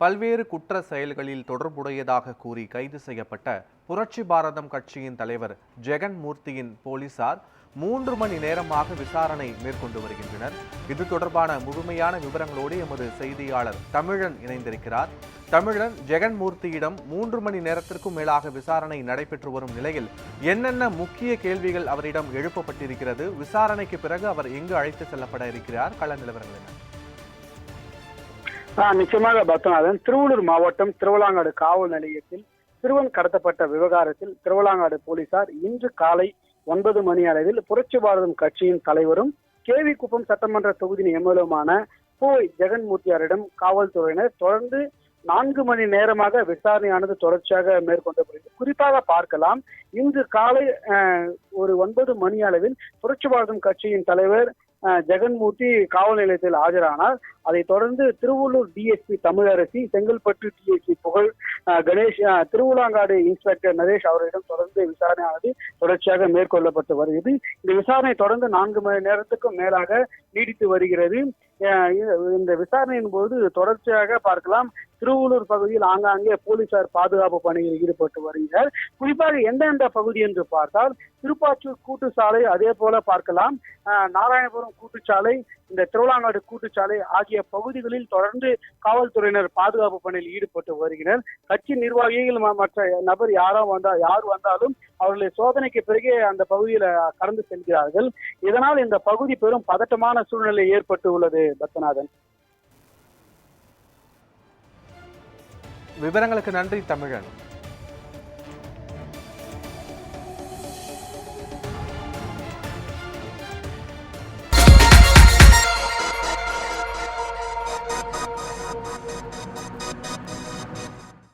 பல்வேறு குற்ற செயல்களில் தொடர்புடையதாக கூறி கைது செய்யப்பட்ட புரட்சி பாரதம் கட்சியின் தலைவர் ஜெகன் மூர்த்தியின் போலீசார் 3 மணி நேரமாக விசாரணை மேற்கொண்டு வருகின்றனர். இது தொடர்பான முழுமையான விவரங்களோடு எமது செய்தியாளர் தமிழன் இணைந்திருக்கிறார். தமிழன், ஜெகன் மூர்த்தியிடம் 3 மணி நேரத்திற்கும் மேலாக விசாரணை நடைபெற்று வரும் நிலையில் என்னென்ன முக்கிய கேள்விகள் அவரிடம் எழுப்பப்பட்டிருக்கிறது? விசாரணைக்கு பிறகு அவர் எங்கு அழைத்து செல்லப்பட இருக்கிறார்? கள நிலவரங்கள் என்ன? நிச்சயமாக பத்மநாதன், திருவள்ளூர் மாவட்டம் திருவலாங்காடு காவல் நிலையத்தில் சிறுவன் கடத்தப்பட்ட விவகாரத்தில் திருவலாங்காடு போலீசார் இன்று காலை 9 மணி அளவில் புரட்சி பாரதம் கட்சியின் தலைவரும் கேவிக்குப்பம் சட்டமன்ற தொகுதியின் எம்எல்ஏமான ஜெகன்மூர்த்தியாரிடம் காவல்துறையினர் தொடர்ந்து 4 மணி நேரமாக விசாரணையானது தொடர்ச்சியாக மேற்கொள்ளப்படுகிறது. குறிப்பாக பார்க்கலாம், இன்று காலை ஒரு 9 மணி அளவில் புரட்சி பாரதம் கட்சியின் தலைவர் ஜெகன்மூர்த்தி காவல் நிலையத்தில் ஆஜரானார். அதைத் தொடர்ந்து திருவள்ளூர் டிஎஸ்பி தமிழரசி, செங்கல்பட்டு டிஎஸ்பி புகழ் கணேஷ், திருவலாங்காடு இன்ஸ்பெக்டர் நரேஷ் அவர்களிடம் தொடர்ந்து விசாரணையானது தொடர்ச்சியாக மேற்கொள்ளப்பட்டு வருகிறது. இந்த விசாரணை தொடர்ந்து 4 மணி நேரத்துக்கும் மேலாக நீடித்து வருகிறது. இந்த விசாரணையின் போது தொடர்ச்சியாக பார்க்கலாம், திருவள்ளூர் பகுதியில் ஆங்காங்கே போலீசார் பாதுகாப்பு பணியில் ஈடுபட்டு வருகிறார். குறிப்பாக எந்தெந்த பகுதி என்று பார்த்தால் திருப்பாச்சூர் கூட்டுச்சாலை, அதே போல பார்க்கலாம் நாராயணபுரம் கூட்டுச்சாலை, இந்த திருவலாங்காடு கூட்டுச்சாலை ஆகிய பகுதிகளில் தொடர்ந்து காவல்துறையினர் பாதுகாப்பு பணியில் ஈடுபட்டு வருகின்றனர். கட்சி நிர்வாகிகள் மற்ற நபர் யார் வந்தாலும் அவர்களை சோதனைக்கு பிறகு அந்த பகுதியில கடந்து செல்கிறார்கள். இதனால் இந்த பகுதி பெரும் பதட்டமான சூழ்நிலை ஏற்பட்டு உள்ளது. பத்மநாதன், விவரங்களுக்கு நன்றி தமிழன்.